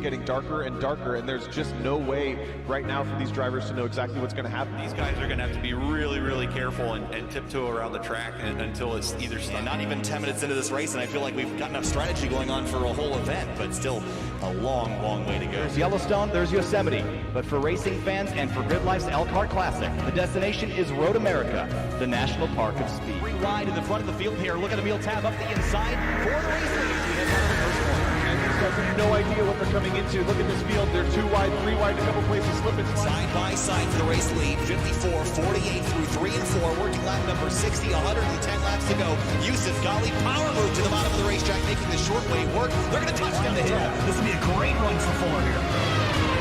getting darker and darker, and there's just no way right now for these drivers to know exactly what's going to happen. These guys are going to have to be really, really careful and tiptoe around the track until it's either stopped. Not even 10 minutes into this race, and I feel like we've got enough strategy going on for a whole event, but still a long, long way to go. There's Yellowstone, there's Yosemite, but for racing fans and for Grid Life's Elkhart Classic, the destination is Road America, the National Park of Speed. Free ride in the front of the field here. Look at Emil Tab up the inside for the race lead. We head down to the first corner. And these guys have no idea what they're coming into. Look at this field. They're 2 wide, 3 wide, a couple places slipping. Side by side for the race lead. 54, 48 through 3 and 4. Working lap number 60, 110 laps to go. Yusuf Ghali power move to the bottom of the racetrack, making the short way work. They're going to touch down the hill. This will be a great run for 4 here.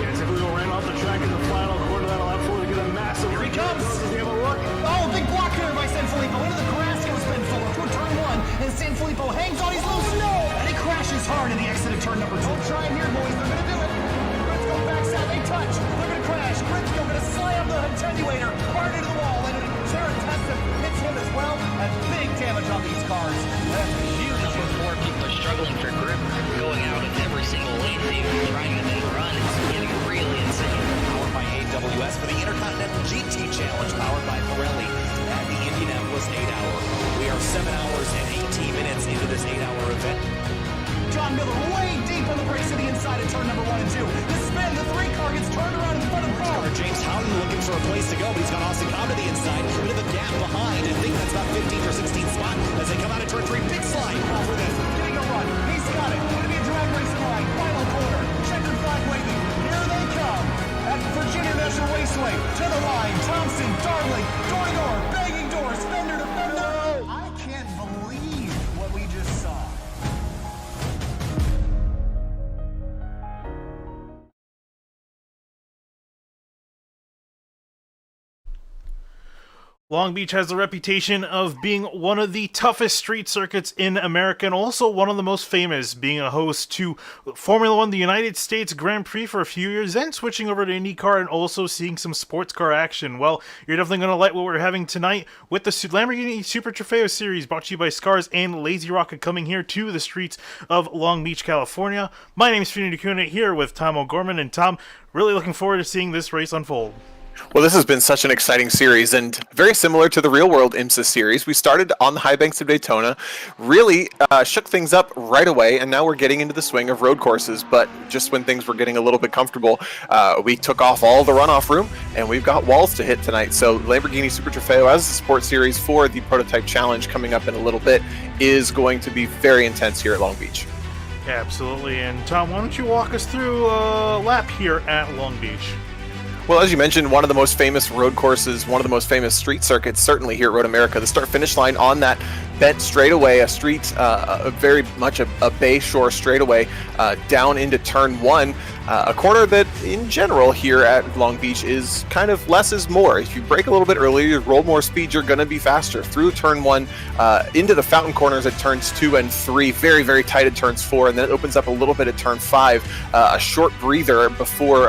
Yeah, typically ran off the track in the final quarter of that lap 4 to get a massive. Here he comes. Does he have a look? Oh, big block here by Sanfilippo. Into the grass goes Ben Fuller for turn 1. And Sanfilippo hangs on. He's loose. No! And he crashes hard in the exit of turn number 2. Don't try him here, boys. They're going to do it. Gritsko backs out. They touch. They're going to crash. Gritsko going to slam the attenuator hard into the wall. And Jared Tesson hits him as well. And big damage on these cars. That's huge. Number 4, people are struggling for grip, going out of every single lane, trying to then run. It's getting really insane. Powered by AWS for the Intercontinental GT Challenge, powered by Pirelli at the Indianapolis 8-hour. We are 7 hours and 18 minutes into this 8-hour event. John Miller way deep on the brakes to the inside of turn number 1 and 2. The spin, the 3 car gets turned around in front of the car. James Howden looking for a place to go, but he's got Austin Cobb to the inside. A bit of a gap behind. I think that's about 15th or 16th spot as they come out of turn 3. Big slide for them. Getting a run. He's got it. Going to be a drag racing line. Final corner. Checkered flag waving. Here they come. At Virginia National Raceway. To the line. Thompson, Darling, door to door. Banging doors. Fender to fender. I can't believe what we just saw. Long Beach has the reputation of being one of the toughest street circuits in America and also one of the most famous, being a host to Formula One, the United States Grand Prix for a few years, then switching over to IndyCar and also seeing some sports car action. Well, you're definitely going to like what we're having tonight with the Lamborghini Super Trofeo Series brought to you by SCRS and LazyRocket coming here to the streets of Long Beach, California. My name is Fini DeCuna here with Tom O'Gorman, and Tom, really looking forward to seeing this race unfold. Well, this has been such an exciting series and very similar to the real-world IMSA series. We started on the high banks of Daytona, really shook things up right away, and now we're getting into the swing of road courses. But just when things were getting a little bit comfortable, we took off all the runoff room, and we've got walls to hit tonight. So Lamborghini Super Trofeo, as the sports series for the Prototype Challenge coming up in a little bit, is going to be very intense here at Long Beach. Yeah, absolutely. And Tom, why don't you walk us through a lap here at Long Beach? Well, as you mentioned, one of the most famous road courses, one of the most famous street circuits, certainly here at Road America. The start-finish line on that bent straightaway, a street, very much a bay shore straightaway down into turn 1. A corner that, in general, here at Long Beach is kind of less is more. If you brake a little bit earlier, you roll more speed, you're going to be faster. Through turn 1, into the fountain corners at turns 2 and 3, very, very tight at turns 4, and then it opens up a little bit at turn 5. A short breather before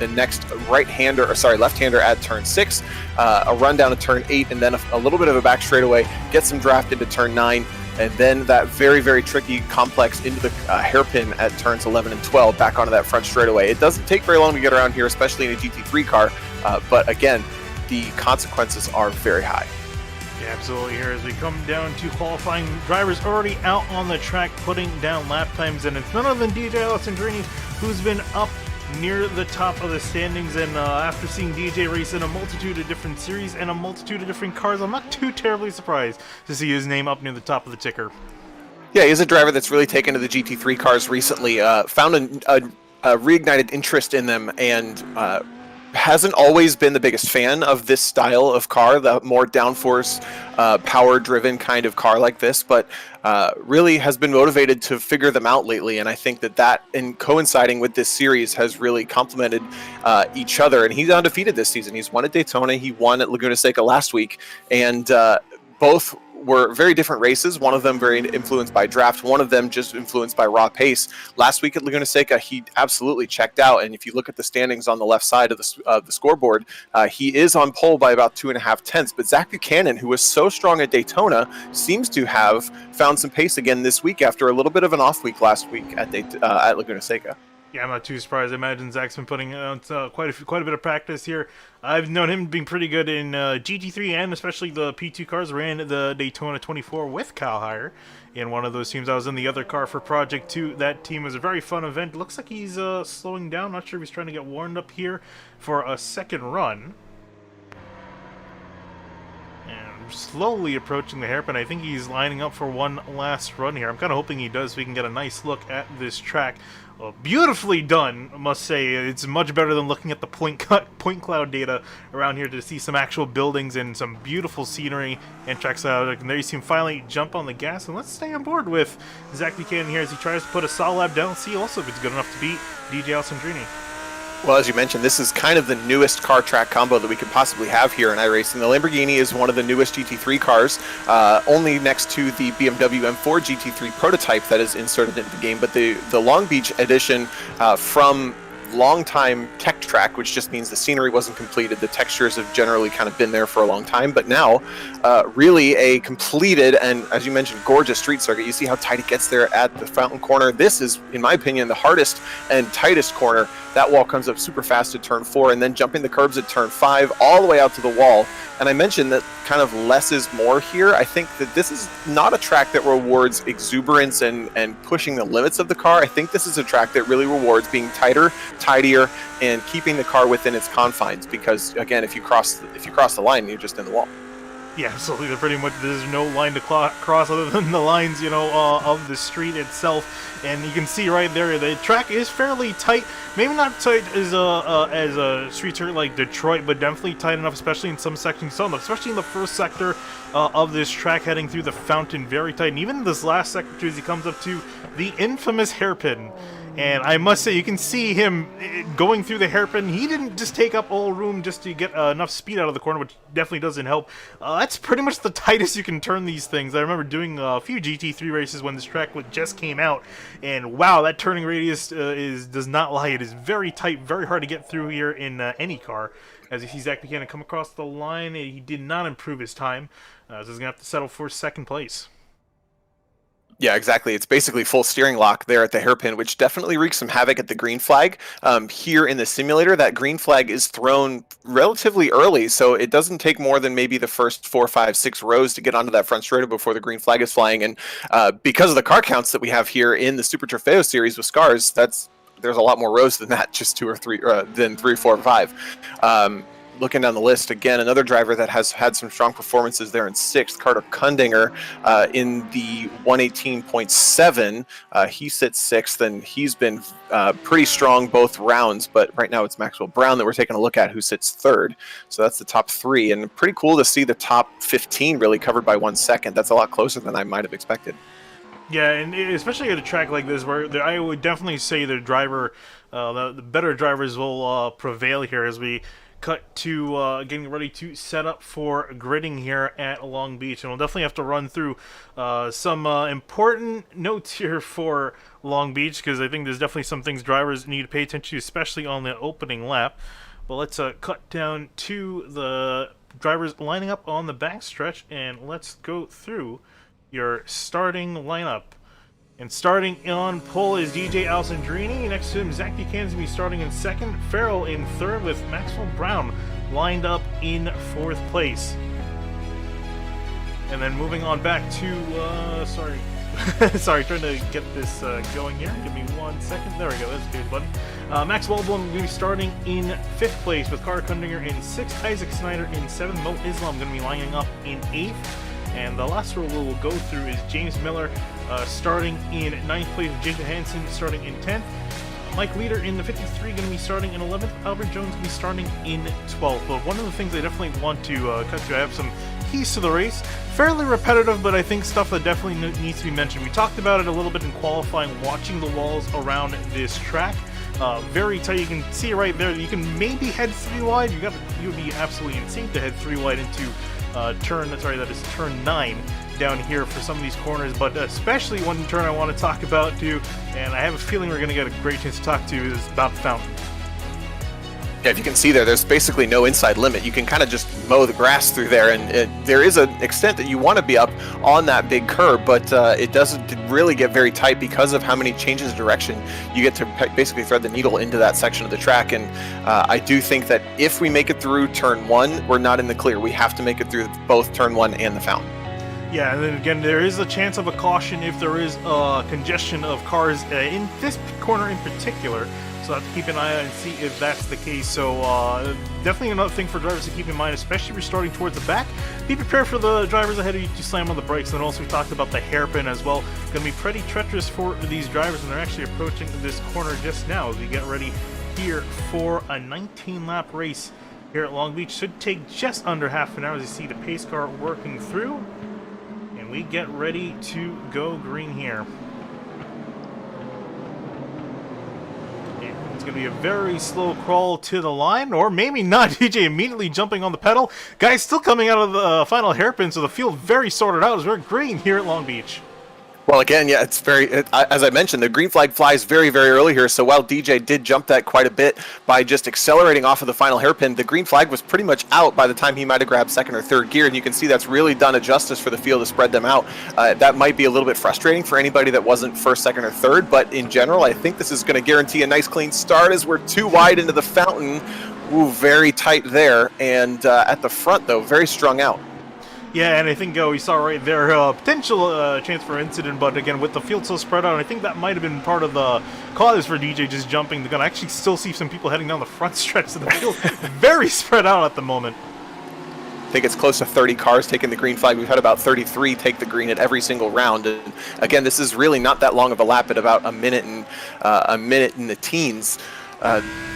the next left-hander at turn 6, a run down to turn 8, and then a little bit of a back straightaway, get some draft into turn 9, and then that very, very tricky complex into the hairpin at turns 11 and 12, back onto that front straightaway. It doesn't take very long to get around here, especially in a GT3 car, but again, the consequences are very high. Yeah, absolutely. Here as we come down to qualifying, drivers already out on the track putting down lap times, and it's none other than DJ Alessandrini who's been up near the top of the standings, and after seeing DJ race in a multitude of different series and a multitude of different cars, I'm not too terribly surprised to see his name up near the top of the ticker. Yeah, he's a driver that's really taken to the GT3 cars recently, found a reignited interest in them, and hasn't always been the biggest fan of this style of car, the more downforce, power-driven kind of car like this, but really has been motivated to figure them out lately, and I think that and coinciding with this series has really complemented each other, and he's undefeated this season. He's won at Daytona, he won at Laguna Seca last week, and both were very different races. One of them very influenced by draft, one of them just influenced by raw pace. Last week at Laguna Seca, he absolutely checked out, and if you look at the standings on the left side of the scoreboard, he is on pole by about 2.5 tenths, but Zach Buchanan, who was so strong at Daytona, seems to have found some pace again this week after a little bit of an off week last week at Laguna Seca. Yeah, I'm not too surprised. I imagine Zach's been putting out quite a bit of practice here. I've known him being pretty good in GT3 and especially the P2 cars. Ran the Daytona 24 with Kyle Heyer in one of those teams. I was in the other car for Project 2. That team was a very fun event. Looks like he's slowing down. Not sure if he's trying to get warmed up here for a second run. And slowly approaching the hairpin. I think he's lining up for one last run here. I'm kind of hoping he does so we can get a nice look at this track. Beautifully done, I must say. It's much better than looking at the point cloud data around here to see some actual buildings and some beautiful scenery and tracks out. And there you see him finally jump on the gas. And let's stay on board with Zach Buchanan here as he tries to put a solid lap down. See also if it's good enough to beat DJ Alessandrini. Well, as you mentioned, this is kind of the newest car-track combo that we could possibly have here in iRacing. The Lamborghini is one of the newest GT3 cars, only next to the BMW M4 GT3 prototype that is inserted into the game. But the Long Beach edition from long-time tech track, which just means the scenery wasn't completed. The textures have generally kind of been there for a long time, but now really a completed and, as you mentioned, gorgeous street circuit. You see how tight it gets there at the fountain corner. This is, in my opinion, the hardest and tightest corner. That wall comes up super fast at turn 4 and then jumping the curbs at turn 5 all the way out to the wall. And I mentioned that kind of less is more here. I think that this is not a track that rewards exuberance and pushing the limits of the car. I think this is a track that really rewards being tighter, tidier, and keeping the car within its confines. Because again, if you cross the line, you're just in the wall. Yeah, absolutely. Pretty much there's no line to cross other than the lines, of the street itself. And you can see right there, the track is fairly tight. Maybe not tight as a street circuit like Detroit, but definitely tight enough, especially in some sections. Especially in the first sector of this track heading through the fountain, very tight. And even this last sector as he comes up to the infamous hairpin. And I must say, you can see him going through the hairpin. He didn't just take up all room just to get enough speed out of the corner, which definitely doesn't help. That's pretty much the tightest you can turn these things. I remember doing a few GT3 races when this track just came out, and wow, that turning radius does not lie. It is very tight, very hard to get through here in any car. As you see Zach Buchanan come across the line, he did not improve his time, so he's going to have to settle for second place. Yeah, exactly. It's basically full steering lock there at the hairpin, which definitely wreaks some havoc at the green flag. Here in the simulator, that green flag is thrown relatively early, so it doesn't take more than maybe the first 4, 5, 6 rows to get onto that front straightaway before the green flag is flying. And because of the car counts that we have here in the Super Trofeo series with SCRS, there's a lot more rows than that, just 2 or 3, than 3, 4, 5. Looking down the list, again, another driver that has had some strong performances there in 6th, Carter Kundinger, in the 118.7. He sits 6th, and he's been pretty strong both rounds, but right now it's Maxwell Brown that we're taking a look at, who sits 3rd. So that's the top 3, and pretty cool to see the top 15 really covered by 1 second. That's a lot closer than I might have expected. Yeah, and especially at a track like this, where I would definitely say the driver, the better drivers will prevail here as we cut to getting ready to set up for gridding here at Long Beach. And we'll definitely have to run through some important notes here for Long Beach, because I think there's definitely some things drivers need to pay attention to, especially on the opening lap. But let's cut down to the drivers lining up on the backstretch, and let's go through your starting lineup. And starting on pole is DJ Alessandrini. Next to him, Zach Buchanan's going to be starting in 2nd. Farrell in 3rd, with Maxwell Brown lined up in 4th place. And then moving on back to, sorry, trying to get this going here. Give me 1 second. There we go, that's a good button. Max Waldblum going to be starting in 5th place, with Carter Kundinger in 6th, Isaac Snyder in 7th, Mo Islam going to be lining up in 8th. And the last row we'll go through is James Miller starting in 9th place, with Jason Hansen starting in 10th. Mike Leader in the 53 going to be starting in 11th. Albert Jones going to be starting in 12th. But one of the things I definitely want to cut to, I have some keys to the race. Fairly repetitive, but I think stuff that definitely needs to be mentioned. We talked about it a little bit in qualifying, watching the walls around this track. Very tight. You can see right there that you can maybe head 3 wide. You would be absolutely insane to head 3 wide into turn 9 down here for some of these corners, but especially one turn I want to talk about too, and I have a feeling we're going to get a great chance to talk to, is about the fountain. Yeah, if you can see there's basically no inside limit. You can kind of just mow the grass through there, and there is an extent that you want to be up on that big curb, but it doesn't really get very tight because of how many changes of direction you get to basically thread the needle into that section of the track. And I do think that if we make it through turn 1, we're not in the clear. We have to make it through both turn 1 and the fountain. Yeah, and then again, there is a chance of a caution if there is congestion of cars in this corner in particular. So I have to keep an eye out and see if that's the case. So definitely another thing for drivers to keep in mind, especially if you're starting towards the back. Be prepared for the drivers ahead of you to slam on the brakes. And also we talked about the hairpin as well. Going to be pretty treacherous for these drivers, and they're actually approaching this corner just now as we get ready here for a 19-lap race here at Long Beach. Should take just under half an hour as you see the pace car working through. And we get ready to go green here. It's going to be a very slow crawl to the line, or maybe not. DJ immediately jumping on the pedal. Guys still coming out of the final hairpin, so the field very sorted out as we're green here at Long Beach. Well, again, yeah, it's as I mentioned, the green flag flies very, very early here. So while DJ did jump that quite a bit by just accelerating off of the final hairpin, the green flag was pretty much out by the time he might have grabbed second or third gear. And you can see that's really done a justice for the field to spread them out. That might be a little bit frustrating for anybody that wasn't first, second, or third. But in general, I think this is going to guarantee a nice clean start as we're too wide into the fountain. Ooh, very tight there. And at the front, though, very strung out. Yeah, and I think we saw right there potential chance for incident, but again, with the field so spread out, I think that might have been part of the cause for DJ just jumping the gun. I actually still see some people heading down the front stretch of the field. Very spread out at the moment. I think it's close to 30 cars taking the green flag. We've had about 33 take the green at every single round. And again, this is really not that long of a lap at about a minute in the teens.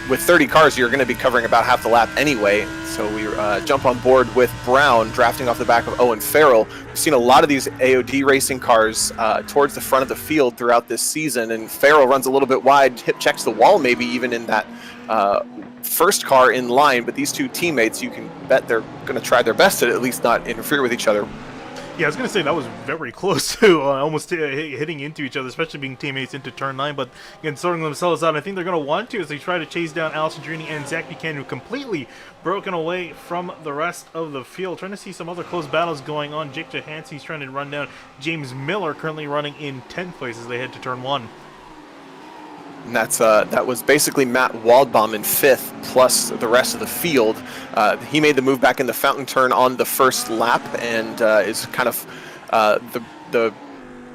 With 30 cars, you're going to be covering about half the lap anyway. So we jump on board with Brown, drafting off the back of Owen Farrell. We've seen a lot of these AOD racing cars towards the front of the field throughout this season, and Farrell runs a little bit wide, hip checks the wall maybe even in that first car in line, but these two teammates, you can bet they're going to try their best to at least not interfere with each other. Yeah, I was going to say that was very close to almost hitting into each other, especially being teammates into turn 9. But again, sorting themselves out, I think they're going to want to as they try to chase down Allison Drini and Zach Buchanan, who completely broken away from the rest of the field. Trying to see some other close battles going on. Jake Johansson's trying to run down James Miller, currently running in 10th place as they head to turn 1. And that was basically Matt Waldbaum in 5th, plus the rest of the field. He made the move back in the fountain turn on the first lap, and is kind of the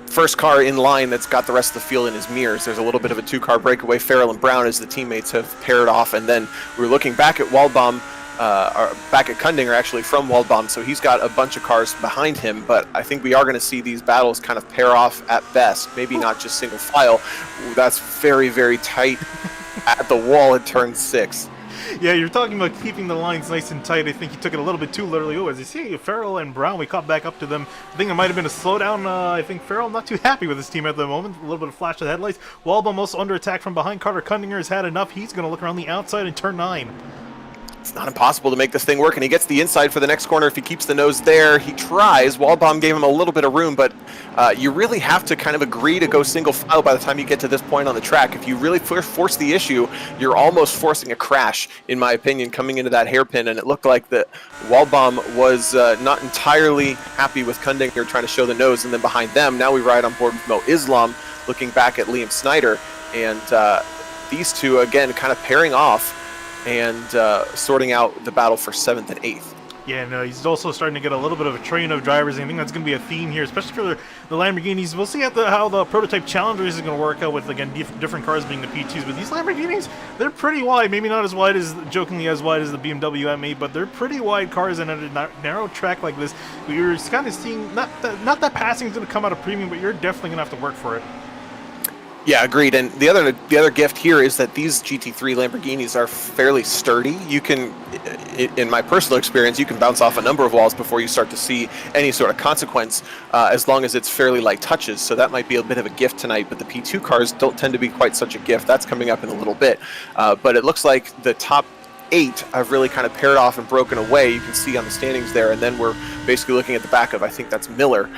first car in line that's got the rest of the field in his mirrors. There's a little bit of a 2-car breakaway. Farrell and Brown as the teammates have paired off, and then we're looking back at Waldbaum, or back at Kundinger actually from Waldbaum, so he's got a bunch of cars behind him, but I think we are going to see these battles kind of pair off at best, maybe not just single file. Ooh, that's very, very tight at the wall at turn 6. Yeah, you're talking about keeping the lines nice and tight. I think he took it a little bit too literally. Oh, as you see, Farrell and Brown, we caught back up to them. I think it might have been a slowdown. I think Farrell not too happy with his team at the moment. A little bit of flash of the headlights. Waldbaum also under attack from behind. Carter Kundinger has had enough. He's going to look around the outside in turn 9. It's not impossible to make this thing work, and he gets the inside for the next corner if he keeps the nose there. He tries. Waldbaum gave him a little bit of room, but you really have to kind of agree to go single file by the time you get to this point on the track. If you really force the issue, you're almost forcing a crash, in my opinion, coming into that hairpin, and it looked like that Waldbaum was not entirely happy with Kundinger trying to show the nose, and then behind them, now we ride on board with Mo Islam, looking back at Liam Snyder, and these two, again, kind of pairing off and sorting out the battle for 7th and 8th. Yeah, and he's also starting to get a little bit of a train of drivers. I think that's going to be a theme here, especially for the Lamborghinis. We'll see how the prototype Challengers is going to work out with, again, different cars being the P2s. But these Lamborghinis, they're pretty wide. Maybe not as wide as, jokingly, as wide as the BMW M8, but they're pretty wide cars, and at a narrow track like this, you're kind of seeing, not that passing is going to come out of premium, but you're definitely going to have to work for it. Yeah, agreed. And the other gift here is that these GT3 Lamborghinis are fairly sturdy. You can, in my personal experience, you can bounce off a number of walls before you start to see any sort of consequence, as long as it's fairly light touches. So that might be a bit of a gift tonight, but the P2 cars don't tend to be quite such a gift. That's coming up in a little bit. But it looks like the top 8 have really kind of paired off and broken away. You can see on the standings there, and then we're basically looking at the back of, I think that's Miller.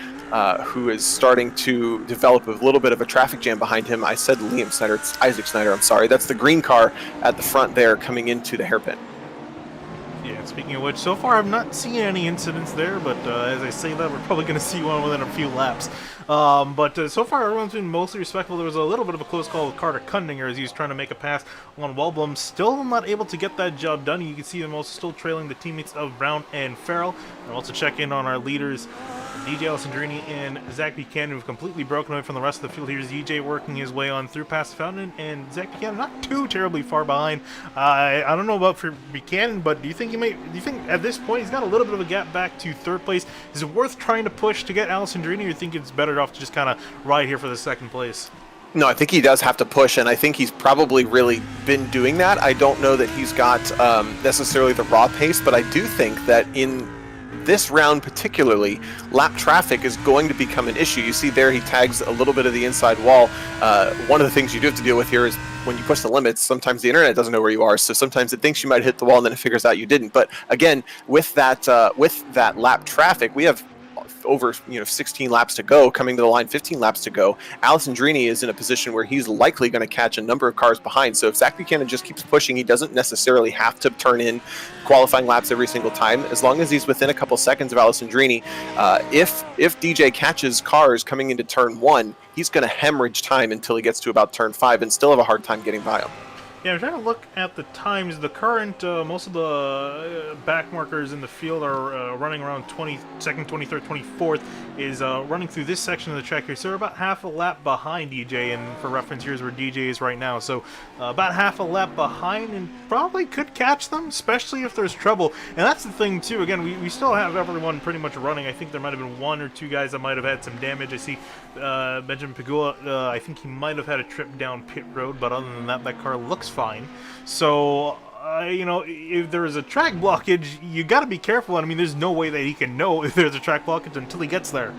who is starting to develop a little bit of a traffic jam behind him. I said Liam Snyder, it's Isaac Snyder, I'm sorry. That's the green car at the front there coming into the hairpin. Yeah, speaking of which, so far I've not seen any incidents there, but as I say that, we're probably going to see one within a few laps. But so far everyone's been mostly respectful. There was a little bit of a close call with Carter Kundinger as he was trying to make a pass on Wellblom. Still not able to get that job done. You can see them also still trailing the teammates of Brown and Farrell. And also check in on our leaders, DJ Alessandrini and Zach Buchanan, who've completely broken away from the rest of the field. Here's EJ working his way on through past the fountain, and Zach Buchanan not too terribly far behind. I don't know about for Buchanan, but do you think at this point he's got a little bit of a gap back to third place? Is it worth trying to push to get Alessandrini, or do you think it's better off to just kind of ride here for the second place? No, I think he does have to push, and I think he's probably really been doing that. I don't know that he's got necessarily the raw pace, but I do think that in this round particularly, lap traffic is going to become an issue. You see there he tags a little bit of the inside wall. One of the things you do have to deal with here is when you push the limits, sometimes the internet doesn't know where you are, so sometimes it thinks you might hit the wall and then it figures out you didn't. But again, with that lap traffic, we have over 16 laps to go, coming to the line 15 laps to go. Alessandrini is in a position where he's likely going to catch a number of cars behind. So if Zach Buchanan just keeps pushing, he doesn't necessarily have to turn in qualifying laps every single time, as long as he's within a couple seconds of Alessandrini. If DJ catches cars coming into turn 1, he's going to hemorrhage time until he gets to about turn 5 and still have a hard time getting by him. Yeah, I'm trying to look at the times. The current, most of the back markers in the field are running around 22nd, 23rd, 24th, is running through this section of the track here. So we're about half a lap behind DJ, and for reference, here's where DJ is right now. So about half a lap behind, and probably could catch them, especially if there's trouble. And that's the thing, too. Again, we still have everyone pretty much running. I think there might have been one or two guys that might have had some damage. I see Benjamin Pagula, I think he might have had a trip down pit road, but other than that, that car looks fine. So, if there is a track blockage, you got to be careful. And I mean, there's no way that he can know if there's a track blockage until he gets there.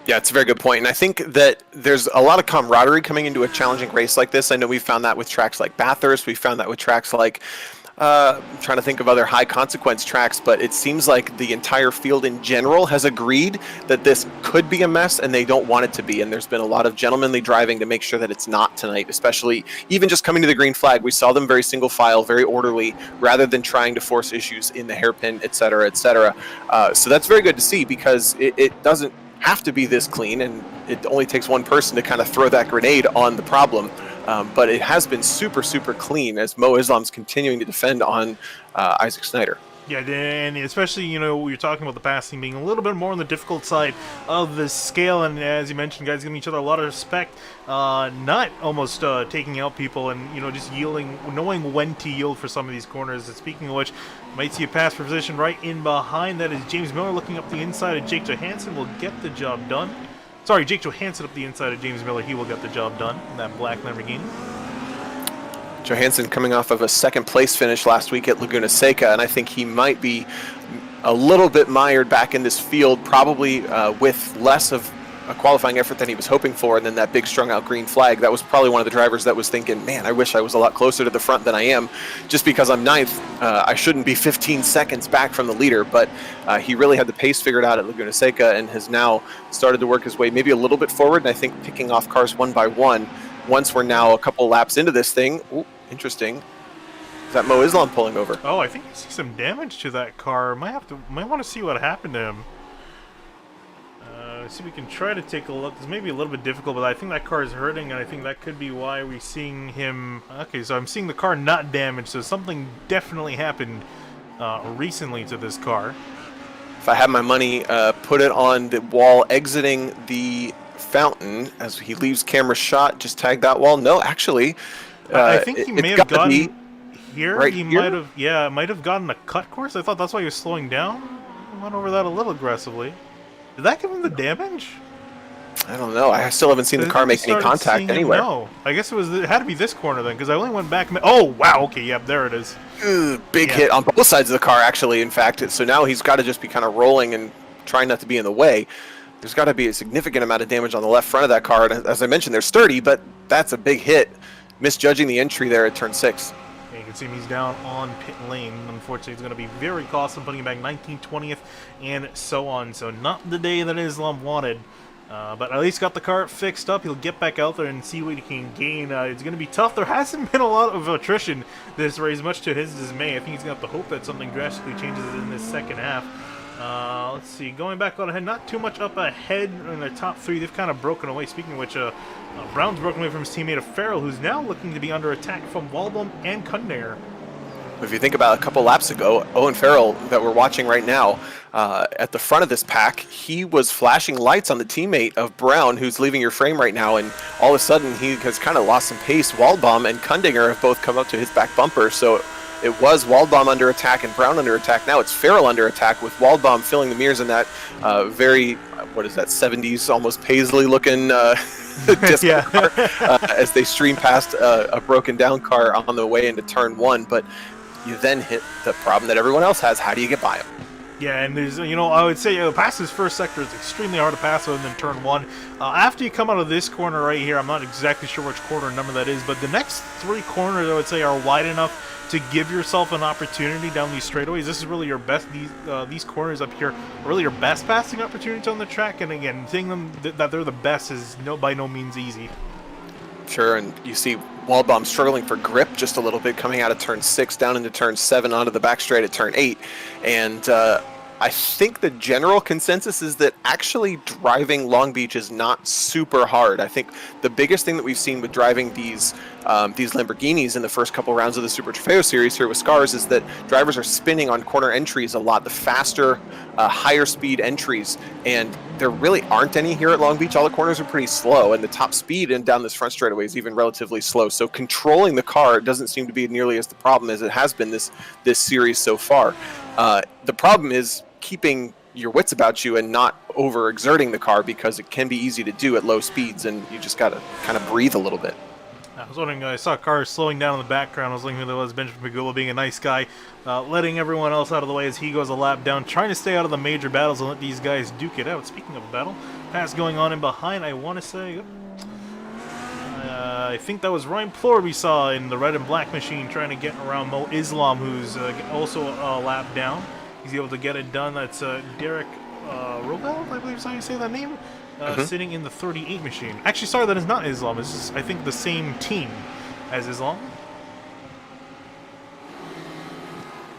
Yeah, it's a very good point. And I think that there's a lot of camaraderie coming into a challenging race like this. I know we found that with tracks like Bathurst. We found that with tracks like I'm trying to think of other high consequence tracks, but it seems like the entire field in general has agreed that this could be a mess and they don't want it to be. And there's been a lot of gentlemanly driving to make sure that it's not tonight, especially even just coming to the green flag. We saw them very single file, very orderly, rather than trying to force issues in the hairpin, et cetera, et cetera. So that's very good to see, because it doesn't have to be this clean, and it only takes one person to kind of throw that grenade on the problem. But it has been super, super clean as Mo Islam's continuing to defend on Isaac Snyder. Yeah, and especially, you're talking about the passing being a little bit more on the difficult side of the scale, and as you mentioned, guys giving each other a lot of respect, not almost taking out people, and, just yielding, knowing when to yield for some of these corners. And speaking of which, might see a pass for position right in behind. That is James Miller looking up the inside of Jake Johansson, will get the job done. Sorry, Jake Johansson up the inside of James Miller. He will get the job done in that black Lamborghini. Johansson coming off of a second place finish last week at Laguna Seca, and I think he might be a little bit mired back in this field, probably with less of a qualifying effort than he was hoping for, and then that big strung out green flag. That was probably one of the drivers that was thinking, man, I wish I was a lot closer to the front than I am. Just because I'm ninth, I shouldn't be 15 seconds back from the leader, but he really had the pace figured out at Laguna Seca and has now started to work his way maybe a little bit forward, and I think picking off cars one by one. Once we're now a couple laps into this thing, ooh, interesting. Is that Mo Islam pulling over? Oh, I think I see some damage to that car. Might want to see what happened to him. See if we can try to take a look. It's maybe a little bit difficult, but I think that car is hurting, and I think that could be why we're seeing him. Okay, so I'm seeing the car not damaged, so something definitely happened recently to this car. If I had my money, put it on the wall exiting the fountain as he leaves camera shot. Just tag that wall. No, actually, I think he may have gotten here. Right he here? might have gotten a cut course. I thought that's why he was slowing down. I went over that a little aggressively. Did that give him the damage? I don't know. I still haven't seen the car make any contact anywhere. No, I guess it had to be this corner then, because I only went back. Oh wow, okay, yep, there it is. Big hit on both sides of the car, actually. In fact, so now he's got to just be kind of rolling and trying not to be in the way. There's got to be a significant amount of damage on the left front of that car. And as I mentioned, they're sturdy, but that's a big hit. Misjudging the entry there at turn 6. And you can see him, he's down on pit lane. Unfortunately, it's going to be very costly, putting him back 19th, 20th, and so on. So not the day that Islam wanted. But at least got the car fixed up. He'll get back out there and see what he can gain. It's going to be tough. There hasn't been a lot of attrition this race, much to his dismay. I think he's going to have to hope that something drastically changes in this second half. Let's see, going back on ahead, not too much up ahead in the top three. They've kind of broken away. Speaking of which, Brown's broken away from his teammate Farrell, who's now looking to be under attack from Waldbaum and Kundinger. If you think about a couple laps ago, Owen Farrell that we're watching right now, at the front of this pack, he was flashing lights on the teammate of Brown, who's leaving your frame right now, and all of a sudden he has kind of lost some pace. Waldbaum and Kundinger have both come up to his back bumper, so it was Waldbaum under attack and Brown under attack. Now it's Farrell under attack, with Waldbaum filling the mirrors in that very, what is that, 70s, almost Paisley-looking disco car, as they stream past a broken down car on the way into turn one. But you then hit the problem that everyone else has. How do you get by him? Yeah, and there's, I would say past this first sector is extremely hard to pass other than turn one. After you come out of this corner right here, I'm not exactly sure which corner number that is, but the next three corners I would say are wide enough to give yourself an opportunity down these straightaways. This is really your best, these corners up here are really your best passing opportunities on the track, and again, seeing them that they're the best is by no means easy. Sure, and you see Waldbaum struggling for grip just a little bit coming out of turn 6 down into turn 7 onto the back straight at turn 8, and I think the general consensus is that actually driving Long Beach is not super hard. I think the biggest thing that we've seen with driving these Lamborghinis in the first couple rounds of the Super Trofeo series here with SCRS is that drivers are spinning on corner entries a lot, the faster, higher speed entries, and there really aren't any here at Long Beach. All the corners are pretty slow, and the top speed and down this front straightaway is even relatively slow. So controlling the car doesn't seem to be nearly as the problem as it has been this series so far. The problem is keeping your wits about you and not overexerting the car, because it can be easy to do at low speeds, and you just got to kind of breathe a little bit. I was wondering, I saw cars slowing down in the background. I was thinking there was Benjamin Pagula being a nice guy, letting everyone else out of the way as he goes a lap down, trying to stay out of the major battles and let these guys duke it out. Speaking of a battle, pass going on in behind, I want to say, I think that was Ryan Plor we saw in the red and black machine trying to get around Mo Islam, who's also a lap down. He's able to get it done. That's Derek Rovell, I believe is how you say that name, sitting in the 38 machine. Actually, sorry, that is not Islam. It's just, I think, the same team as Islam.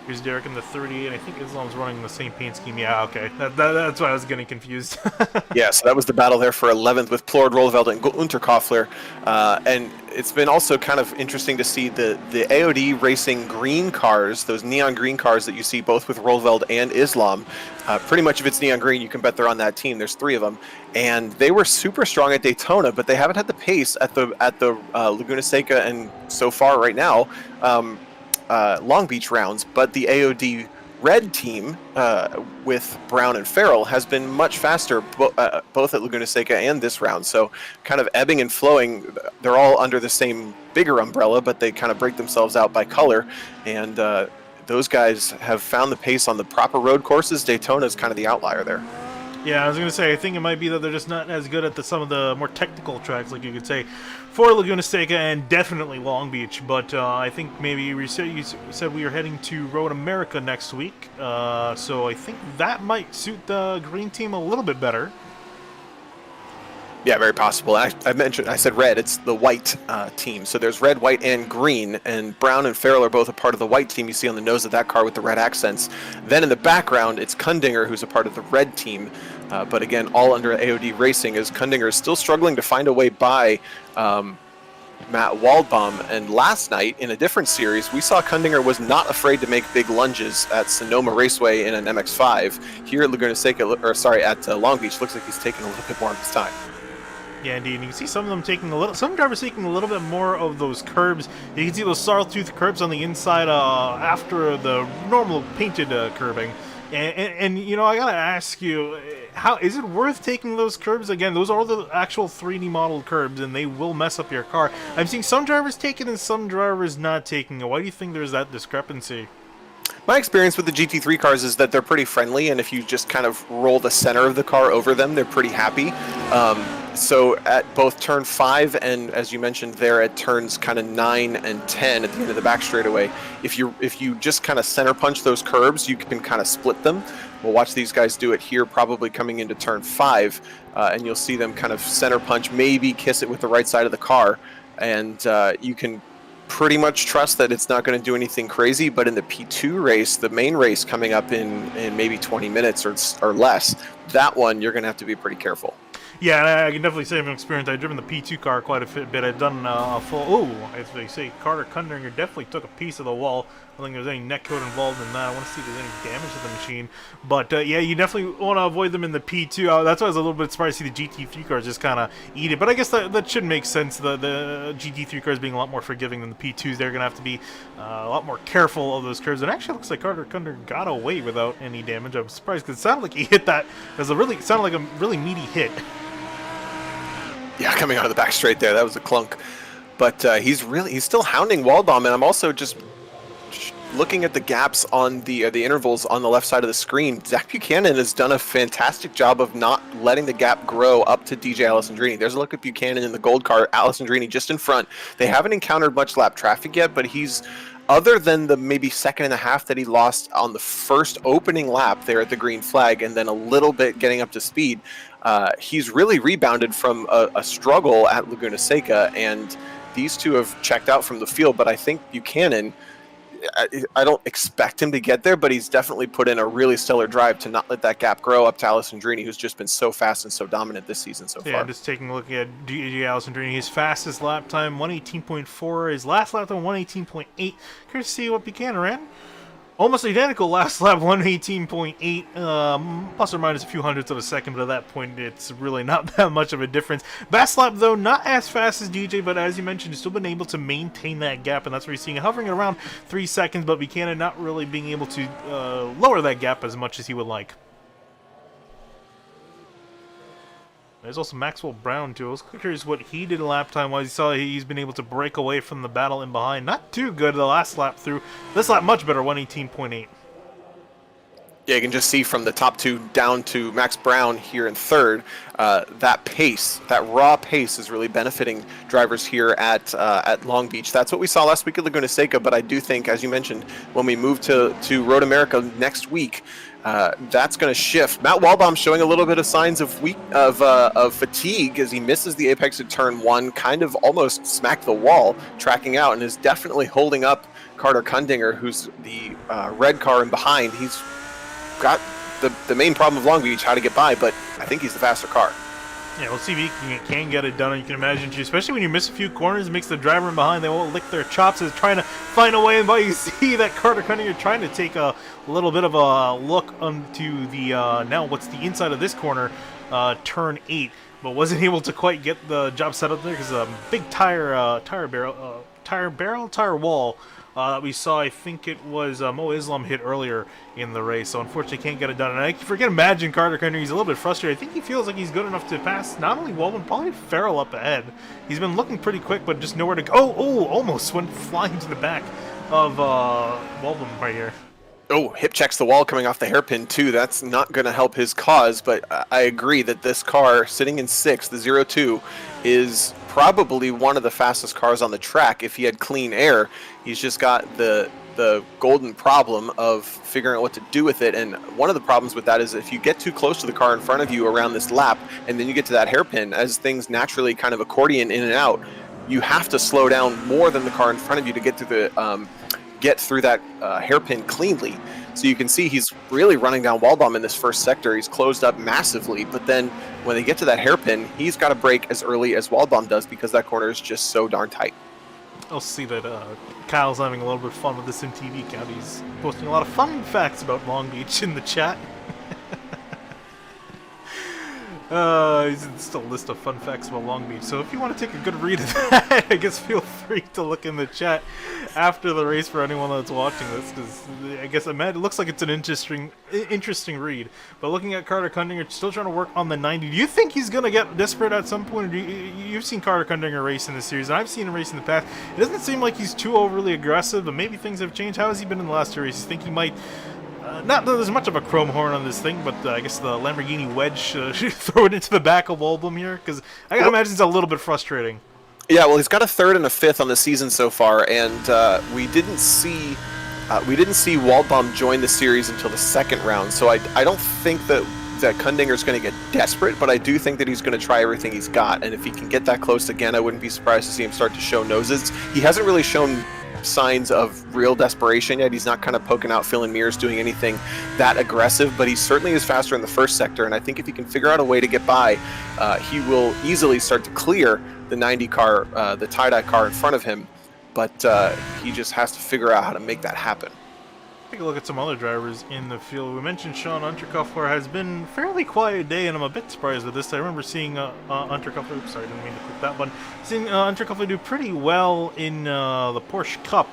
Here's Derek in the 38. I think Islam's running the same paint scheme. Yeah, okay. That's why I was getting confused. Yeah, so that was the battle there for 11th with Plord, Rolleveld, and Unterkoffler. And it's been also kind of interesting to see the AOD racing green cars, those neon green cars that you see both with Rolleveld and Islam. Pretty much if it's neon green, you can bet they're on that team. There's 3 of them. And they were super strong at Daytona, but they haven't had the pace at the Laguna Seca and so far right now, Long Beach rounds. But the AOD red team with Brown and Farrell has been much faster, both at Laguna Seca and this round. So kind of ebbing and flowing. They're all under the same bigger umbrella, but they kind of break themselves out by color. And those guys have found the pace on the proper road courses. Daytona is kind of the outlier there. Yeah, I was going to say, I think it might be that they're just not as good at some of the more technical tracks, like you could say, for Laguna Seca and definitely Long Beach. But I think maybe you said we are heading to Road America next week, so I think that might suit the green team a little bit better. Yeah, very possible. I said red. It's the white team. So there's red, white, and green. And Brown and Farrell are both a part of the white team. You see on the nose of that car with the red accents. Then in the background, it's Kundinger, who's a part of the red team. But again, all under AOD Racing, as Kundinger is still struggling to find a way by Matt Waldbaum. And last night, in a different series, we saw Kundinger was not afraid to make big lunges at Sonoma Raceway in an MX-5. Here at Laguna Seca, at Long Beach, looks like he's taking a little bit more of his time. Yeah, indeed. And you can see some of them some drivers taking a little bit more of those curbs. You can see those sawtooth curbs on the inside after the normal painted curbing. And you know, I gotta ask you, how is it worth taking those curbs? Again, those are the actual 3D model curbs, and they will mess up your car. I'm seeing some drivers take it and some drivers not taking it. Why do you think there's that discrepancy? My experience with the GT3 cars is that they're pretty friendly, and if you just kind of roll the center of the car over them, they're pretty happy. So at both turn 5 and, as you mentioned there, at turns kind of 9 and 10 at the end of the back straightaway, if you just kind of center punch those curbs, you can kind of split them. We'll watch these guys do it here, probably coming into turn 5, and you'll see them kind of center punch, maybe kiss it with the right side of the car, and you can pretty much trust that it's not going to do anything crazy. But in the P2 race, the main race coming up in maybe 20 minutes or less, that one you're going to have to be pretty careful. Yeah, I can definitely say from experience, I've driven the P2 car quite a bit. I've done a full, as they say, Carter Kundinger definitely took a piece of the wall. I don't think there's any neck code involved in that. I want to see if there's any damage to the machine. But yeah, you definitely want to avoid them in the P2. That's why I was a little bit surprised to see the GT3 cars just kind of eat it. But I guess that should make sense. The GT3 cars being a lot more forgiving than the P2s. They're going to have to be a lot more careful of those curves. And actually, it looks like Carter Kundinger got away without any damage. I'm surprised because it sounded like he hit that. It sounded like a really meaty hit. Yeah, coming out of the back straight there, that was a clunk. But he's still hounding Waldbaum, and I'm also just looking at the gaps on the intervals on the left side of the screen. Zach Buchanan has done a fantastic job of not letting the gap grow up to DJ Alessandrini. There's a look at Buchanan in the gold car, Alessandrini just in front. They haven't encountered much lap traffic yet, but he's, other than the maybe second and a half that he lost on the first opening lap there at the green flag, and then a little bit getting up to speed, he's really rebounded from a struggle at Laguna Seca, and these two have checked out from the field. But I think Buchanan, I don't expect him to get there, but he's definitely put in a really stellar drive to not let that gap grow up to Alessandrini, who's just been so fast and so dominant this season so far. Yeah, just taking a look at DJ Alessandrini. His fastest lap time, 118.4. His last lap time, 118.8. Curious to see what Buchanan ran. Almost identical last lap, 118.8, plus or minus a few hundredths of a second, but at that point, it's really not that much of a difference. Best lap, though, not as fast as DJ, but as you mentioned, he's still been able to maintain that gap, and that's where you're seeing it hovering around 3 seconds, but Buchanan not really being able to lower that gap as much as he would like. There's also Maxwell Brown, too. I was curious what he did lap time-wise. You saw he's been able to break away from the battle in behind. Not too good the last lap through. This lap much better, 118.8. Yeah, you can just see from the top two down to Max Brown here in third, that pace, that raw pace is really benefiting drivers here at Long Beach. That's what we saw last week at Laguna Seca, but I do think, as you mentioned, when we move to Road America next week, that's going to shift. Matt Waldbaum showing a little bit of signs of fatigue as he misses the apex at turn 1, kind of almost smacked the wall, tracking out, and is definitely holding up Carter Kundinger, who's the red car in behind. He's got the main problem of Long Beach, how to get by, but I think he's the faster car. Yeah, we'll see if he can get it done. And you can imagine, especially when you miss a few corners, it makes the driver in behind, they won't lick their chops as trying to find a way. But you see that Carter Kundinger trying to take a little bit of a look onto the, now what's the inside of this corner, turn 8. But wasn't able to quite get the job set up there because a big tire wall that we saw, I think it was Mo Islam hit earlier in the race, so unfortunately can't get it done. And I forget, imagine Carter Kundinger, he's a little bit frustrated. I think he feels like he's good enough to pass not only Waldman, probably Farrell up ahead. He's been looking pretty quick, but just nowhere to go. Oh, almost went flying to the back of Waldman right here. Oh, hip checks the wall coming off the hairpin too. That's not going to help his cause, but I agree that this car sitting in 6th, the 02, is probably one of the fastest cars on the track if he had clean air. He's just got the golden problem of figuring out what to do with it, and one of the problems with that is if you get too close to the car in front of you around this lap and then you get to that hairpin, as things naturally kind of accordion in and out, you have to slow down more than the car in front of you to get through that hairpin cleanly. So you can see he's really running down Waldbaum in this first sector. He's closed up massively, but then when they get to that hairpin, he's got to brake as early as Waldbaum does because that corner is just so darn tight. I'll see that Kyle's having a little bit of fun with this MTV account. He's posting a lot of fun facts about Long Beach in the chat. He's just a list of fun facts about Long Beach. So if you want to take a good read of that, I guess feel free to look in the chat after the race for anyone that's watching this, because I guess it looks like it's an interesting read. But looking at Carter Kundinger, still trying to work on the 90. Do you think he's going to get desperate at some point? You've seen Carter Kundinger race in this series, and I've seen him race in the past. It doesn't seem like he's too overly aggressive, but maybe things have changed. How has he been in the last 2 races? You think he might not that there's much of a chrome horn on this thing, but I guess the Lamborghini wedge should throw it into the back of Waldblum here, because I gotta imagine it's a little bit frustrating. Yeah, well, he's got a third and a fifth on the season so far, and we didn't see Waldbaum join the series until the second round. So I don't think that Kundinger's going to get desperate, but I do think that he's going to try everything he's got. And if he can get that close again, I wouldn't be surprised to see him start to show noses. He hasn't really shown signs of real desperation yet. He's not kind of poking out, filling mirrors, doing anything that aggressive, but he certainly is faster in the first sector. And I think if he can figure out a way to get by, he will easily start to clear the 90 car, the tie-dye car in front of him, but he just has to figure out how to make that happen. Take a look at some other drivers in the field. We mentioned Sean Unterkoffler has been fairly quiet day, and I'm a bit surprised with this. I remember seeing Unterkoffler, oops, sorry, didn't mean to click that one, seeing Unterkoffler do pretty well in the Porsche Cup.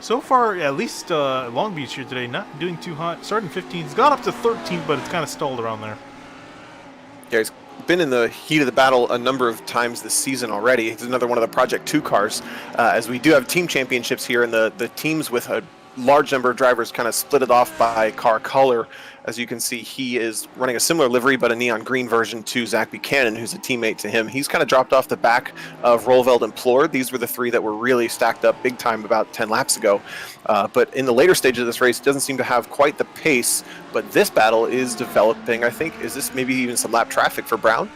So far, at least Long Beach here today, not doing too hot. Starting 15th, he's got up to 13th, but it's kind of stalled around there. Yeah, he's been in the heat of the battle a number of times this season already. He's another one of the Project 2 cars, as we do have team championships here, and the teams with a large number of drivers kind of split it off by car color. As you can see, he is running a similar livery, but a neon green version to Zach Buchanan, who's a teammate to him. He's kind of dropped off the back of Roelveld and Plord. These were the three that were really stacked up big time about 10 laps ago. But in the later stage of this race, it doesn't seem to have quite the pace, but this battle is developing. I think, is this maybe even some lap traffic for Brown?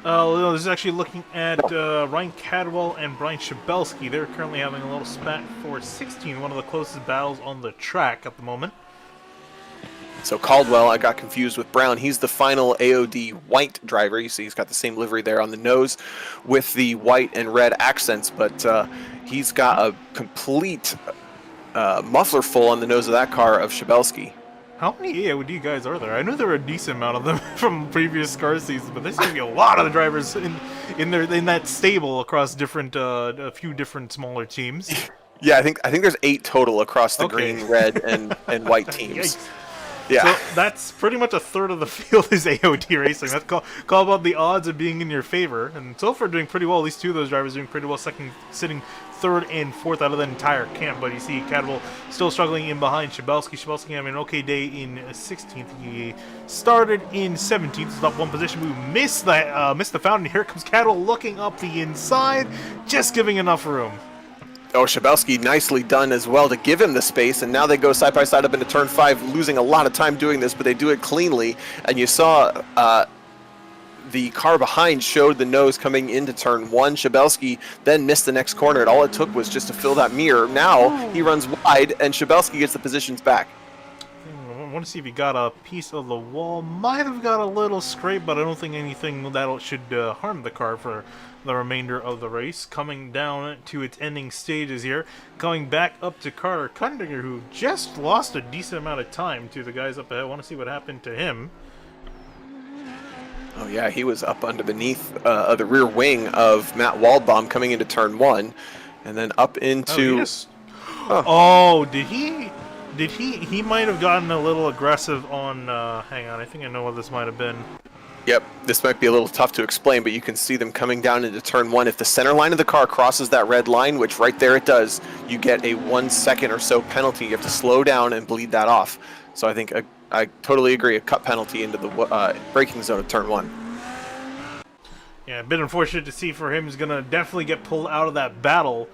No, this is actually looking at Ryan Cadwell and Brian Shabelski. They're currently having a little spat for 16, one of the closest battles on the track at the moment. So Caldwell, I got confused with Brown. He's the final AOD white driver. You see he's got the same livery there on the nose with the white and red accents, but he's got a complete muffler full on the nose of that car of Shabelski. How many AOD guys are there? I knew there were a decent amount of them from previous car seasons, but there's going to be a lot of the drivers in that stable across different a few different smaller teams. Yeah, I think there's 8 total across the green, red, and white teams. Yikes. Yeah. So that's pretty much a third of the field is AOD racing. That's call about the odds of being in your favor. And so far doing pretty well. At least 2 of those drivers doing pretty well, sitting 3rd and 4th out of the entire camp. But you see Cadwell still struggling in behind Shabelski. Shabelski having an okay day in 16th. He started in 17th, stopped 1 position. We missed the fountain. Here comes Cadwell looking up the inside, just giving enough room. Oh, Shabelski nicely done as well to give him the space, and now they go side by side up into turn 5, losing a lot of time doing this, but they do it cleanly. And you saw the car behind showed the nose coming into turn 1. Shabelski then missed the next corner, and all it took was just to fill that mirror. Now he runs wide, and Shabelski gets the positions back. I want to see if he got a piece of the wall. Might have got a little scrape, but I don't think anything that should harm the car for the remainder of the race. Coming down to its ending stages here. Going back up to Carter Kundinger, who just lost a decent amount of time to the guys up ahead. I want to see what happened to him. Oh yeah, he was up beneath the rear wing of Matt Waldbaum coming into turn 1, and then up into... Did he? He might have gotten a little aggressive on... hang on, I think I know what this might have been. Yep, this might be a little tough to explain, but you can see them coming down into turn 1. If the center line of the car crosses that red line, which right there it does, you get a 1 second or so penalty. You have to slow down and bleed that off. So I think I totally agree, a cut penalty into the braking zone of turn 1. Yeah, a bit unfortunate to see for him. He's going to definitely get pulled out of that battle.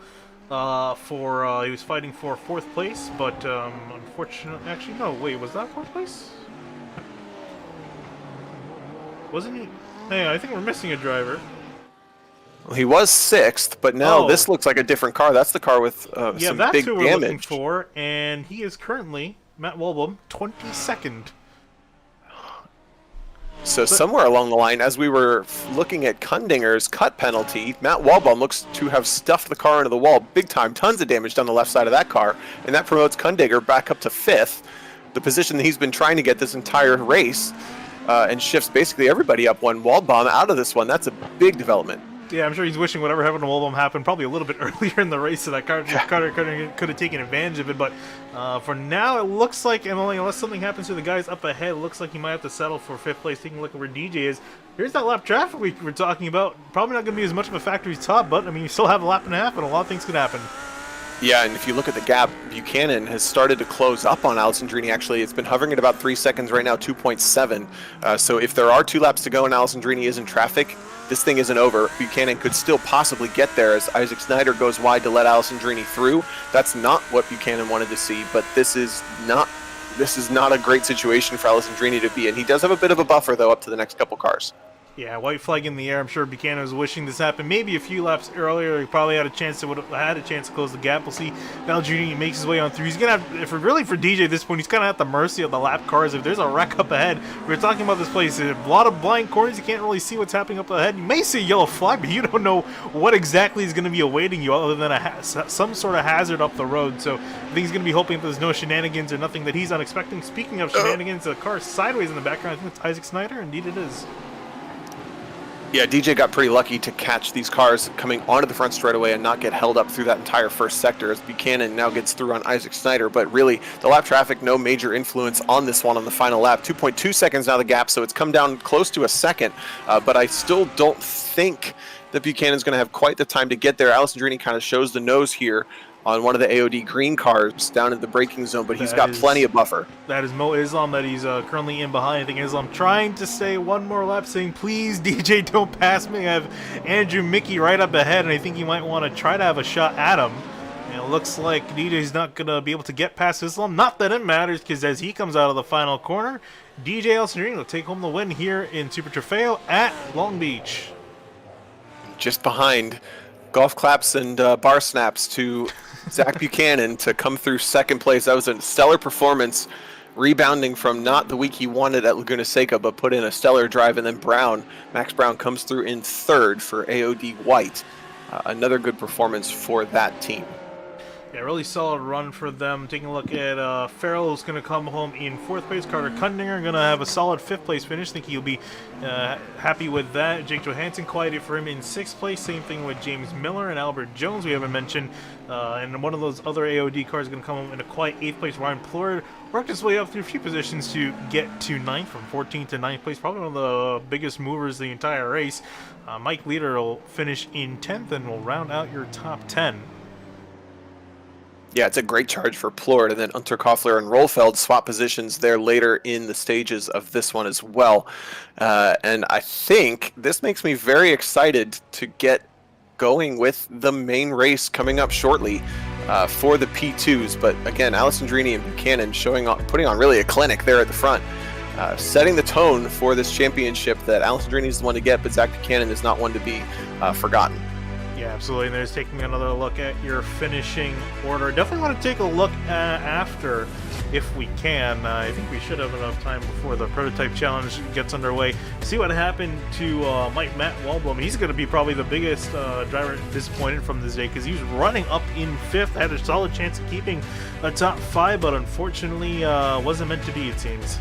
He was fighting for 4th place, but unfortunately, actually no, wait, was that 4th place? Wasn't he? Hey, I think we're missing a driver. Well, he was 6th, but now this looks like a different car. That's the car with some big damage. Yeah, that's who we're looking for, and he is currently, Matt Waldbaum, 22nd. So somewhere along the line, as we were looking at Kundinger's cut penalty, Matt Waldbaum looks to have stuffed the car into the wall big time. Tons of damage down the left side of that car, and that promotes Kundinger back up to 5th, the position that he's been trying to get this entire race, and shifts basically everybody up 1. Waldbaum out of this one. That's a big development. Yeah, I'm sure he's wishing whatever happened to Waldbaum happened probably a little bit earlier in the race, so that Carter could have taken advantage of it. But for now, it looks like, Emily, unless something happens to the guys up ahead, it looks like he might have to settle for 5th place. Taking a look at where DJ is. Here's that lap traffic we were talking about. Probably not going to be as much of a factor as we thought, but I mean, you still have a lap and a half, and a lot of things could happen. Yeah, and if you look at the gap, Buchanan has started to close up on Alessandrini. Actually, it's been hovering at about 3 seconds right now, 2.7. So if there are 2 laps to go and Alessandrini is in traffic, this thing isn't over. Buchanan could still possibly get there as Isaac Snyder goes wide to let Alessandrini through. That's not what Buchanan wanted to see, but this is not a great situation for Alessandrini to be in. He does have a bit of a buffer, though, up to the next couple cars. Yeah, white flag in the air. I'm sure Buchanan was wishing this happened. Maybe a few laps earlier, he probably had a chance to close the gap. We'll see. Now Junior makes his way on through. He's gonna have, for DJ at this point, he's kind of at the mercy of the lap cars. If there's a wreck up ahead, we were talking about this place. A lot of blind corners. You can't really see what's happening up ahead. You may see a yellow flag, but you don't know what exactly is going to be awaiting you, other than some sort of hazard up the road. So I think he's going to be hoping that there's no shenanigans or nothing that he's unexpecting. Speaking of shenanigans, the car sideways in the background. I think it's Isaac Snyder. Indeed, it is. Yeah, DJ got pretty lucky to catch these cars coming onto the front straightaway and not get held up through that entire first sector as Buchanan now gets through on Isaac Snyder. But really, the lap traffic, no major influence on this one on the final lap. 2.2 seconds now the gap, so it's come down close to a second. But I still don't think that Buchanan's going to have quite the time to get there. Alessandrini kind of shows the nose here on one of the AOD green cars down in the braking zone, but he's got plenty of buffer. That is Mo Islam that he's currently in behind. I think Islam trying to stay one more lap, saying, please, DJ, don't pass me. I have Andrew Mickey right up ahead, and I think he might want to try to have a shot at him. And it looks like DJ's not going to be able to get past Islam. Not that it matters, because as he comes out of the final corner, DJ Alessandrini will take home the win here in Super Trofeo at Long Beach. Just behind, golf claps and bar snaps to Zach Buchanan to come through second place. That was a stellar performance, rebounding from not the week he wanted at Laguna Seca, but put in a stellar drive. And then Max Brown comes through in third for AOD White. Another good performance for that team. Yeah, really solid run for them. Taking a look at Farrell, who's going to come home in 4th place. Carter Kundinger going to have a solid 5th place finish. I think he'll be happy with that. Jake Johansson quieted for him in 6th place. Same thing with James Miller and Albert Jones, we haven't mentioned. And one of those other AOD cars is going to come home in a quiet 8th place. Ryan Plord worked his way up through a few positions to get to 9th, from 14th to 9th place. Probably one of the biggest movers the entire race. Mike Leader will finish in 10th and will round out your top 10. Yeah, it's a great charge for Plord, and then Unterkoffler and Rollfeld swap positions there later in the stages of this one as well. And I think this makes me very excited to get going with the main race coming up shortly for the P2s. But again, Alessandrini and Buchanan putting on really a clinic there at the front, setting the tone for this championship that Alessandrini is the one to get, but Zach Buchanan is not one to be forgotten. Yeah, absolutely. And there's taking another look at your finishing order. Definitely want to take a look after, if we can. I think we should have enough time before the prototype challenge gets underway. See what happened to Matt Waldblum. He's going to be probably the biggest driver disappointed from this day, because he was running up in 5th, had a solid chance of keeping a top 5, but unfortunately wasn't meant to be, it seems.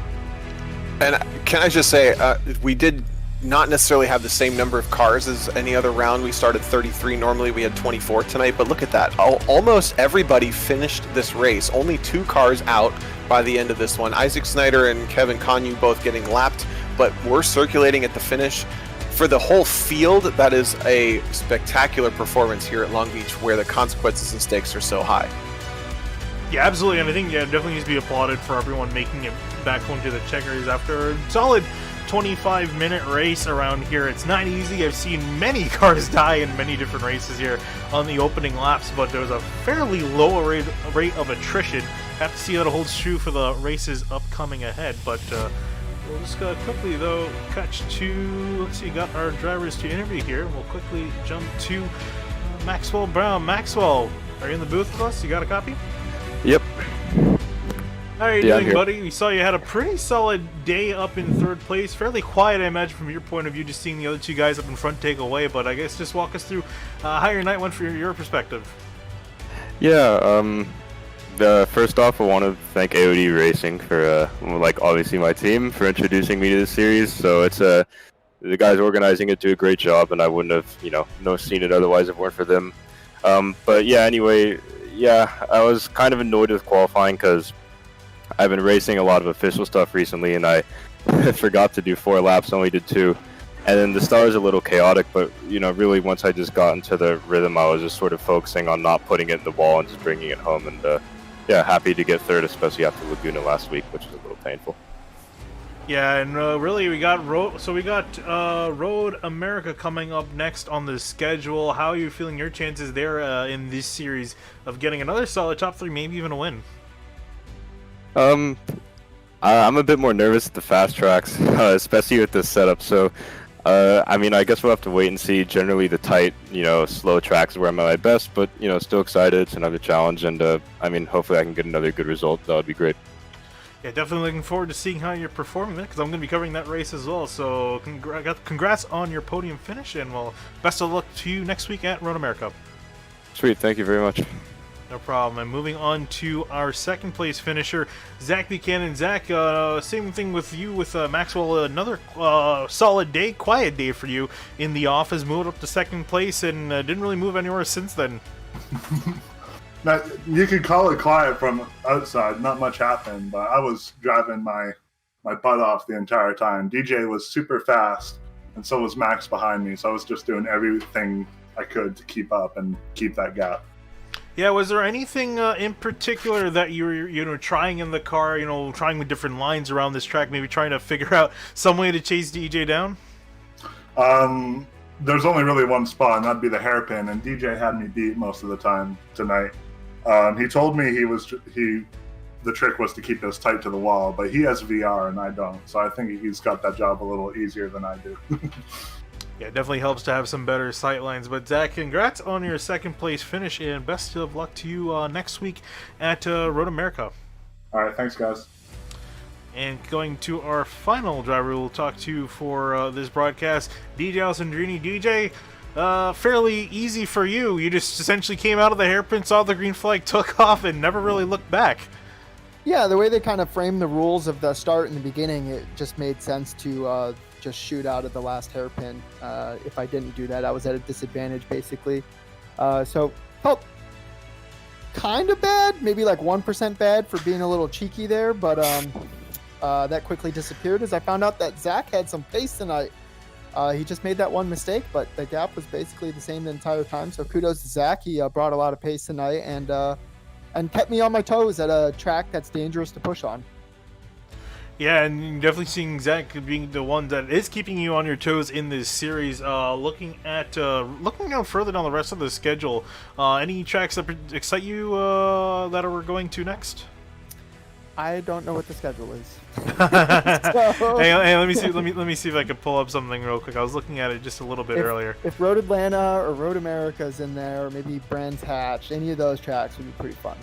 And can I just say, we did not necessarily have the same number of cars as any other round. We started 33. Normally we had 24 tonight, but look at that. Almost everybody finished this race. Only 2 cars out by the end of this one. Isaac Snyder and Kevin Conyu both getting lapped, but we're circulating at the finish. For the whole field, that is a spectacular performance here at Long Beach, where the consequences and stakes are so high. Yeah, absolutely. And I think it definitely needs to be applauded for everyone making it back home to the checkers after a solid 25-minute race around here. It's not easy. I've seen many cars die in many different races here on the opening laps, but there's a fairly low rate of attrition. Have to see how it holds true for the races upcoming ahead. But we'll just quickly, though, catch to, let's see, got our drivers to interview here. We'll quickly jump to Maxwell Brown. Maxwell, are you in the booth with us? You got a copy? Yep. How are you doing, buddy? We saw you had a pretty solid day up in 3rd place. Fairly quiet, I imagine, from your point of view, just seeing the other 2 guys up in front take away. But I guess just walk us through how your night went from your perspective. Yeah, first off, I want to thank AOD Racing for, obviously my team for introducing me to the series. So it's the guys organizing it do a great job, and I wouldn't have, seen it otherwise if it weren't for them. But yeah, anyway, I was kind of annoyed with qualifying because I've been racing a lot of official stuff recently, and I forgot to do 4 laps, only did 2. And then the start was a little chaotic, but really once I just got into the rhythm, I was just sort of focusing on not putting it in the wall and just bringing it home. And happy to get third, especially after Laguna last week, which was a little painful. Yeah, and really we got Road America coming up next on the schedule. How are you feeling your chances there in this series of getting another solid top 3, maybe even a win? I'm a bit more nervous at the fast tracks, especially with this setup. So, I guess we'll have to wait and see. Generally, the tight, slow tracks is where I'm at my best, but still excited. It's another challenge, and hopefully I can get another good result. That would be great. Yeah, definitely looking forward to seeing how you're performing there, because I'm going to be covering that race as well. So, congrats on your podium finish, and best of luck to you next week at Road America. Sweet, thank you very much. No problem. And moving on to our second place finisher, Zach Buchanan. Zach, same thing with you with Maxwell. Another solid day, quiet day for you in the office. Moved up to second place and didn't really move anywhere since then. Now, you could call it quiet from outside. Not much happened, but I was driving my butt off the entire time. DJ was super fast, and so was Max behind me. So I was just doing everything I could to keep up and keep that gap. Yeah, was there anything in particular that you were trying in the car, trying with different lines around this track, maybe trying to figure out some way to chase DJ down? There's only really one spot, and that'd be the hairpin, and DJ had me beat most of the time tonight. He told me the trick was to keep us tight to the wall, but he has VR and I don't, so I think he's got that job a little easier than I do. Yeah, it definitely helps to have some better sight lines. But Zach, congrats on your second place finish, and best of luck to you next week at Road America. All right, thanks, guys. And going to our final driver we'll talk to for this broadcast, DJ Alessandrini. DJ, fairly easy for you. You just essentially came out of the hairpin, saw the green flag, took off, and never really looked back. Yeah, the way they kind of framed the rules of the start in the beginning, it just made sense to just shoot out of the last hairpin. If I didn't do that, I was at a disadvantage, basically. So felt kind of bad, maybe like 1% bad for being a little cheeky there, but that quickly disappeared as I found out that Zach had some pace tonight. He just made that one mistake, but the gap was basically the same the entire time. So kudos to Zach. He brought a lot of pace tonight and kept me on my toes at a track that's dangerous to push on. Yeah, and definitely seeing Zach being the one that is keeping you on your toes in this series. Looking down further down the rest of the schedule, any tracks that excite you that we're going to next? I don't know what the schedule is. Hey, let me see if I can pull up something real quick. I was looking at it just a little bit earlier. If Road Atlanta or Road America is in there, or maybe Brands Hatch, any of those tracks would be pretty fun.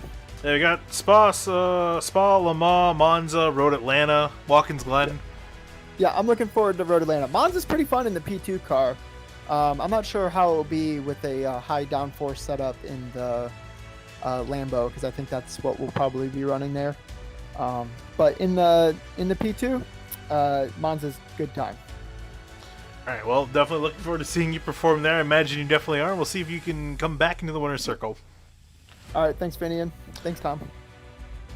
Yeah, we got Spa, Le Mans, Monza, Road Atlanta, Watkins Glen. Yeah, I'm looking forward to Road Atlanta. Monza's pretty fun in the P2 car. I'm not sure how it will be with a high downforce setup in the Lambo, because I think that's what we'll probably be running there. But in the P2, Monza's good time. All right, well, definitely looking forward to seeing you perform there. I imagine you definitely are. We'll see if you can come back into the winner's circle. All right, thanks, Finian. Thanks, Tom.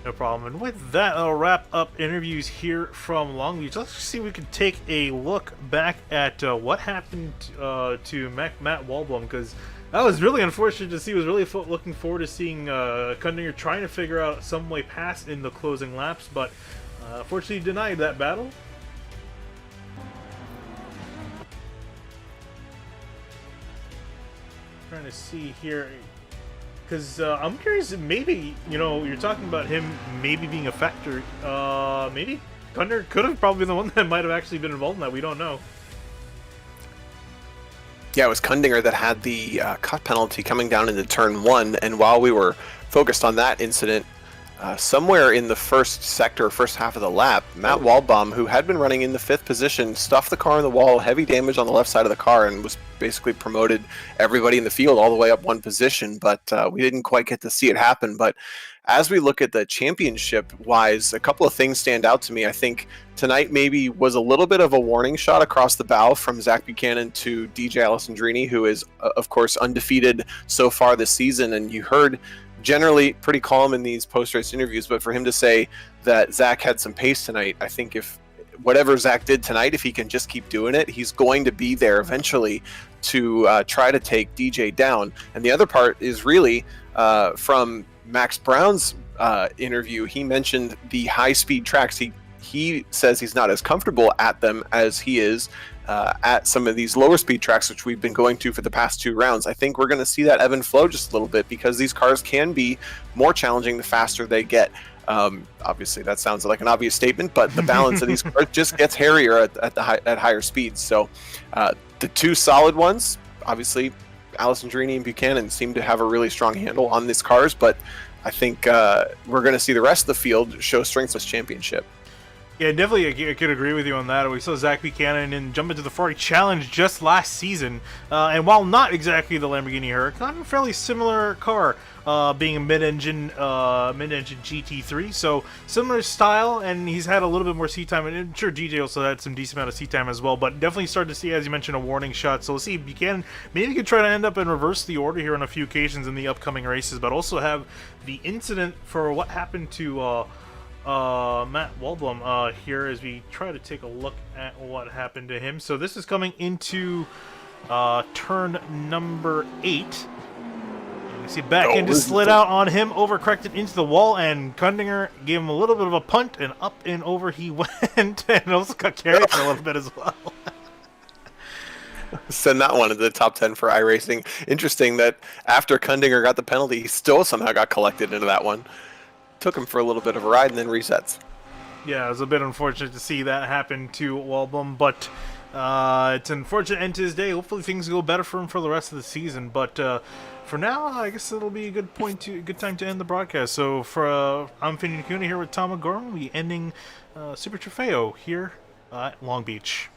No problem. And with that, I'll wrap up interviews here from Long Beach. Let's see if we can take a look back at what happened to Matt Waldblum, because that was really unfortunate to see. I was really looking forward to seeing Kundinger trying to figure out some way past in the closing laps, but unfortunately denied that battle. Trying to see here, because I'm curious, maybe, you're talking about him maybe being a factor. Maybe Kundinger could have probably been the one that might have actually been involved in that. We don't know. Yeah, it was Kundinger that had the cut penalty coming down into turn 1, and while we were focused on that incident, somewhere in the first half of the lap, Matt Waldbaum, who had been running in the 5th position, stuffed the car in the wall, heavy damage on the left side of the car, and was basically promoted everybody in the field all the way up one position, but we didn't quite get to see it happen. But as we look at the championship-wise, a couple of things stand out to me. I think tonight maybe was a little bit of a warning shot across the bow from Zach Buchanan to DJ Alessandrini, who is, of course, undefeated so far this season, and you heard generally pretty calm in these post-race interviews, but for him to say that Zach had some pace tonight, I think if whatever Zach did tonight, if he can just keep doing it, he's going to be there eventually to try to take DJ down. And the other part is really from Max Brown's interview. He mentioned the high-speed tracks. He says he's not as comfortable at them as he is at some of these lower speed tracks, which we've been going to for the past 2 rounds. I think we're going to see that ebb and flow just a little bit, because these cars can be more challenging the faster they get. Obviously, that sounds like an obvious statement, but the balance of these cars just gets hairier at higher speeds. So the 2 solid ones, obviously, Allison Drini and Buchanan seem to have a really strong handle on these cars, but I think we're going to see the rest of the field show strength this championship. Yeah, definitely, I could agree with you on that. We saw Zach Buchanan jump into the Ferrari Challenge just last season, and while not exactly the Lamborghini Huracan, a fairly similar car, being a mid-engine GT3, so similar style, and he's had a little bit more seat time, and I'm sure DJ also had some decent amount of seat time as well, but definitely started to see, as you mentioned, a warning shot. So we'll see. Buchanan maybe could try to end up and reverse the order here on a few occasions in the upcoming races, but also have the incident for what happened to Matt Waldblum here as we try to take a look at what happened to him. So this is coming into turn number 8. You see back end just slid out on him, overcorrected into the wall, and Kundinger gave him a little bit of a punt, and up and over he went, and also got carried for a little bit as well. Send that one into the top 10 for iRacing. Interesting that after Kundinger got the penalty, he still somehow got collected into that one. Took him for a little bit of a ride and then resets. Yeah, it was a bit unfortunate to see that happen to Waldblum, but it's an unfortunate end to his day. Hopefully things go better for him for the rest of the season, but for now, I guess it'll be a good time to end the broadcast. So I'm Finney Nakuna here with Tom O'Gorman. We'll be ending Super Trofeo here at Long Beach.